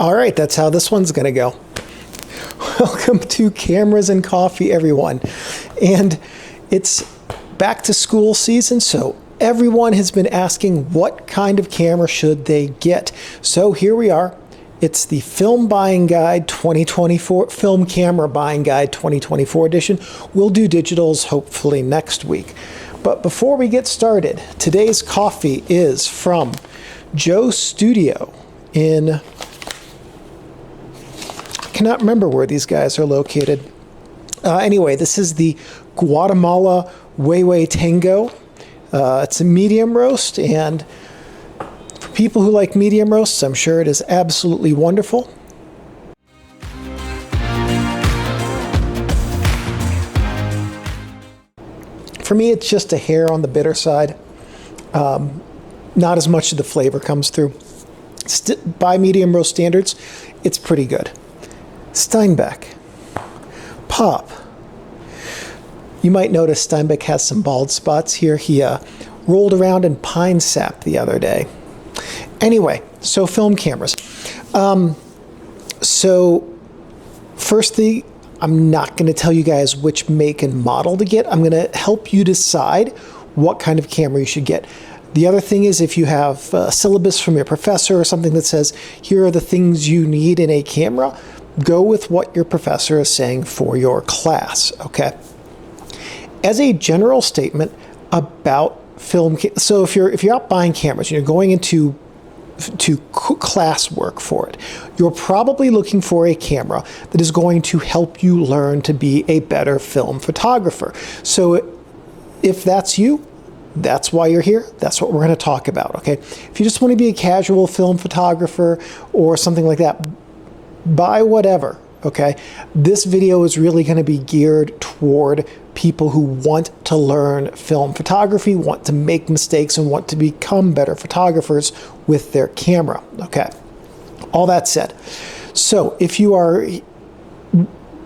All right, that's how this one's gonna go. Welcome to Cameras and Coffee, everyone. And it's back to school season, so everyone has been asking what kind of camera should they get. So here we are. It's the Film Buying Guide 2024, Film Camera Buying Guide 2024 edition. We'll do digitals hopefully next week. But before we get started, today's coffee is from Joe Studio in, I cannot remember where these guys are located. Anyway, this is the Guatemala Huehue Tango. It's a medium roast, and for people who like medium roasts, I'm sure it is absolutely wonderful. For me, it's just a hair on the bitter side. Not as much of the flavor comes through. By medium roast standards, it's pretty good. Steinbeck. Pop. You might notice Steinbeck has some bald spots here. He rolled around in pine sap the other day. Anyway, so film cameras. So firstly, I'm not going to tell you guys which make and model to get. I'm going to help you decide what kind of camera you should get. The other thing is, if you have a syllabus from your professor or something that says, here are the things you need in a camera, go with what your professor is saying for your class, okay? As a general statement about film, so if you're out buying cameras and you're going into class work for it, you're probably looking for a camera that is going to help you learn to be a better film photographer. So if that's you, that's why you're here. That's what we're going to talk about, okay? If you just want to be a casual film photographer or something like that, buy whatever, okay? This video is really going to be geared toward people who want to learn film photography, want to make mistakes, and want to become better photographers with their camera, okay? All that said, so if you are,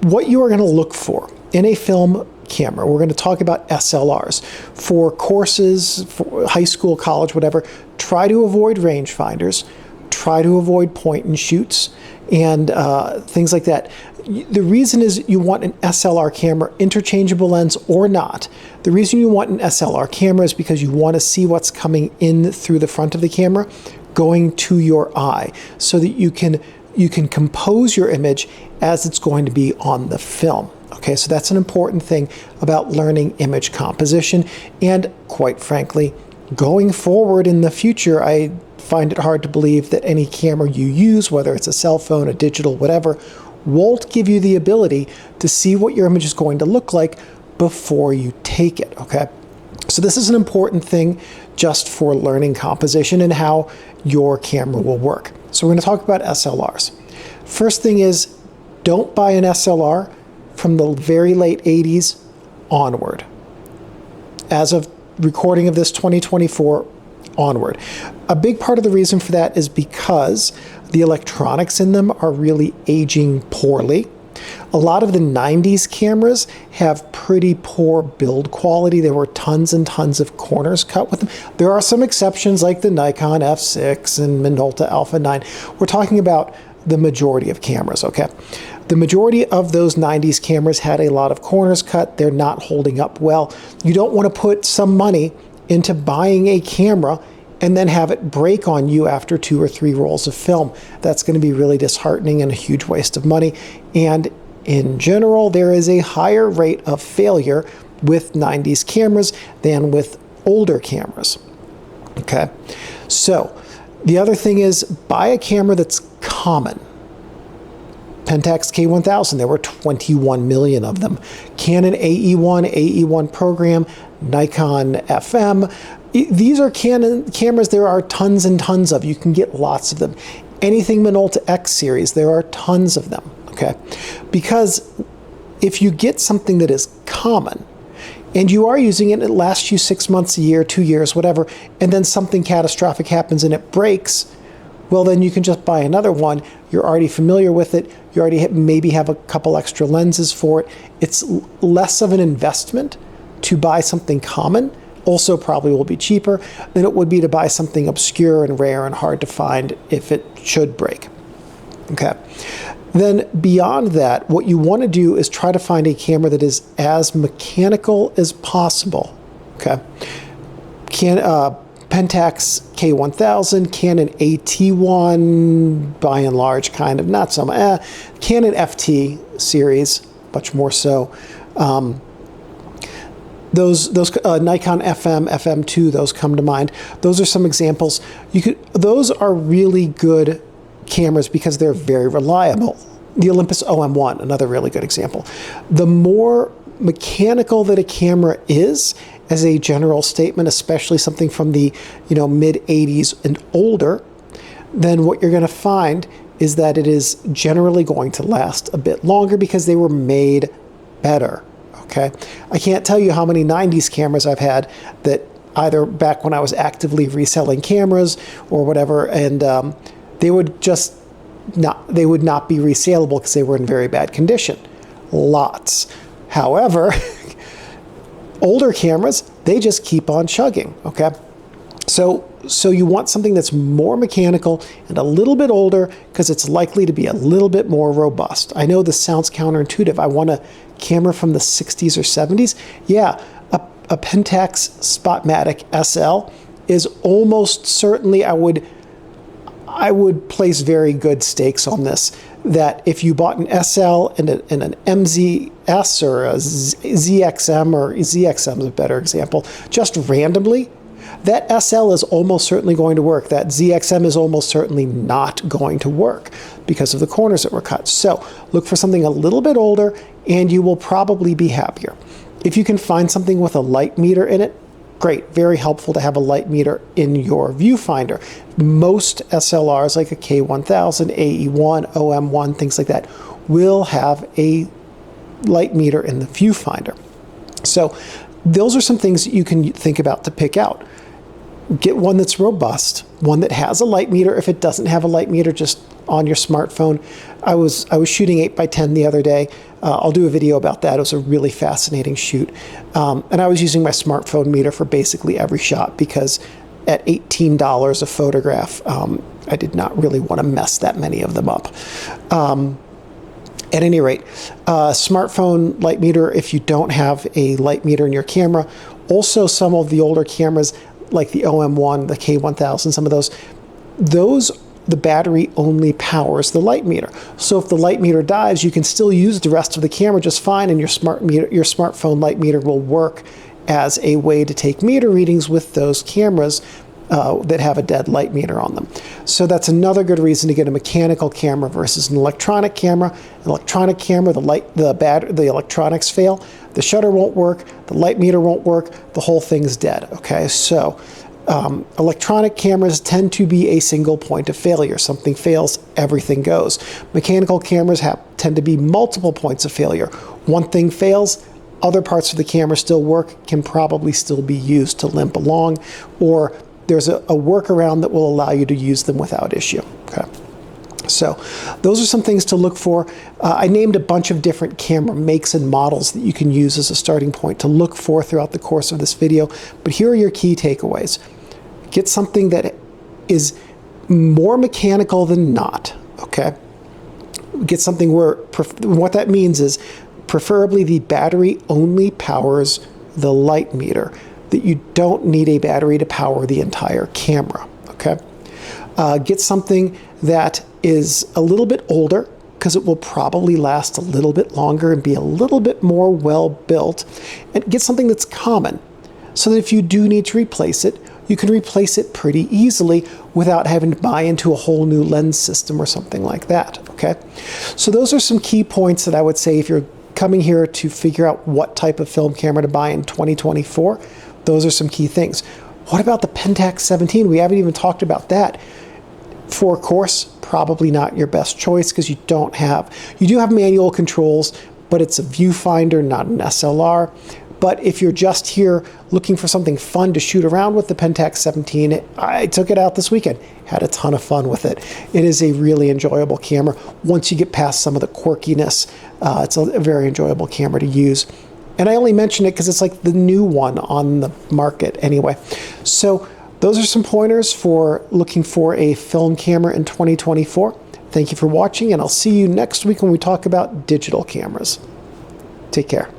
what you are going to look for in a film camera, we're going to talk about SLRs. For courses, for high school, college, whatever, try to avoid rangefinders, try to avoid point and shoots, and things like that. The reason is you want an SLR camera, interchangeable lens or not. The reason you want an SLR camera is because you want to see what's coming in through the front of the camera, going to your eye, so that you can compose your image as it's going to be on the film. Okay, so that's an important thing about learning image composition. And quite frankly, going forward in the future, I find it hard to believe that any camera you use, whether it's a cell phone, a digital, whatever, won't give you the ability to see what your image is going to look like before you take it, okay? So this is an important thing just for learning composition and how your camera will work. So we're going to talk about SLRs. First thing is, don't buy an SLR from the very late 80s onward. As of recording of this 2024 onward. A big part of the reason for that is because the electronics in them are really aging poorly. A lot of the 90s cameras have pretty poor build quality. There were tons and tons of corners cut with them. There are some exceptions like the Nikon F6 and Minolta Alpha 9. We're talking about the majority of cameras, okay? The majority of those 90s cameras had a lot of corners cut. They're not holding up well. You don't want to put some money into buying a camera and then have it break on you after 2 or 3 rolls of film. That's going to be really disheartening and a huge waste of money. And in general, there is a higher rate of failure with 90s cameras than with older cameras. Okay, so the other thing is, buy a camera that's common. Pentax K1000, there were 21 million of them. Canon AE1 program, Nikon FM. These are Canon cameras there are tons and tons of. You can get lots of them. Anything Minolta X series, there are tons of them, okay? Because if you get something that is common, and you are using it, it lasts you 6 months, a year, 2 years, whatever, and then something catastrophic happens and it breaks, well, then you can just buy another one. You're already familiar with it. You already maybe have a couple extra lenses for it. It's less of an investment to buy something common. Also probably will be cheaper than it would be to buy something obscure and rare and hard to find if it should break. Okay. Then beyond that, what you want to do is try to find a camera that is as mechanical as possible. Okay. Pentax K1000, Canon AT1, by and large, kind of, not so much. Canon FT series, much more so. Those Nikon FM, FM2, those come to mind. Those are some examples. Those are really good cameras because they're very reliable. The Olympus OM1, another really good example. The more mechanical that a camera is, as a general statement, especially something from the mid 80s and older, then what you're going to find is that it is generally going to last a bit longer because they were made better. Okay, I can't tell you how many 90s cameras I've had that either back when I was actively reselling cameras or whatever, and they would not be resaleable because they were in very bad condition. Lots. However, older cameras, they just keep on chugging, okay? So you want something that's more mechanical and a little bit older because it's likely to be a little bit more robust. I know this sounds counterintuitive. I want a camera from the 60s or 70s. Yeah, a Pentax Spotmatic SL is almost certainly, I would place very good stakes on this, that if you bought an SL and an MZS or a ZXM, or ZXM is a better example, just randomly, that SL is almost certainly going to work. That ZXM is almost certainly not going to work because of the corners that were cut. So look for something a little bit older and you will probably be happier. If you can find something with a light meter in it, great, very helpful to have a light meter in your viewfinder. Most SLRs like a K1000, AE1, OM1, things like that will have a light meter in the viewfinder. So those are some things that you can think about to pick out. Get one that's robust, one that has a light meter. If it doesn't have a light meter, just on your smartphone. I was shooting 8x10 the other day. I'll do a video about that. It was a really fascinating shoot. And I was using my smartphone meter for basically every shot because at $18 a photograph, I did not really want to mess that many of them up. At any rate, smartphone light meter, if you don't have a light meter in your camera, also some of the older cameras like the OM1, the K1000, some of those, the battery only powers the light meter. So if the light meter dies, you can still use the rest of the camera just fine, and your smartphone light meter will work as a way to take meter readings with those cameras that have a dead light meter on them. So that's another good reason to get a mechanical camera versus an electronic camera. An electronic camera, the electronics fail, the shutter won't work, the light meter won't work, the whole thing's dead. Okay, so electronic cameras tend to be a single point of failure. Something fails, everything goes. Mechanical cameras tend to be multiple points of failure. One thing fails, other parts of the camera still work, can probably still be used to limp along, or there's a workaround that will allow you to use them without issue. Okay. So those are some things to look for. I named a bunch of different camera makes and models that you can use as a starting point to look for throughout the course of this video. But here are your key takeaways. Get something that is more mechanical than not, okay? Get something where, what that means is preferably the battery only powers the light meter, that you don't need a battery to power the entire camera, okay? Get something that is a little bit older because it will probably last a little bit longer and be a little bit more well built. And get something that's common so that if you do need to replace it, you can replace it pretty easily without having to buy into a whole new lens system or something like that, okay? So those are some key points that I would say if you're coming here to figure out what type of film camera to buy in 2024, those are some key things. What about the Pentax 17? We haven't even talked about that. For course, probably not your best choice because you do have manual controls, but it's a viewfinder, not an SLR. But if you're just here looking for something fun to shoot around with the Pentax 17, I took it out this weekend, had a ton of fun with it. It is a really enjoyable camera. Once you get past some of the quirkiness, it's a very enjoyable camera to use. And I only mention it because it's like the new one on the market anyway. So those are some pointers for looking for a film camera in 2024. Thank you for watching, and I'll see you next week when we talk about digital cameras. Take care.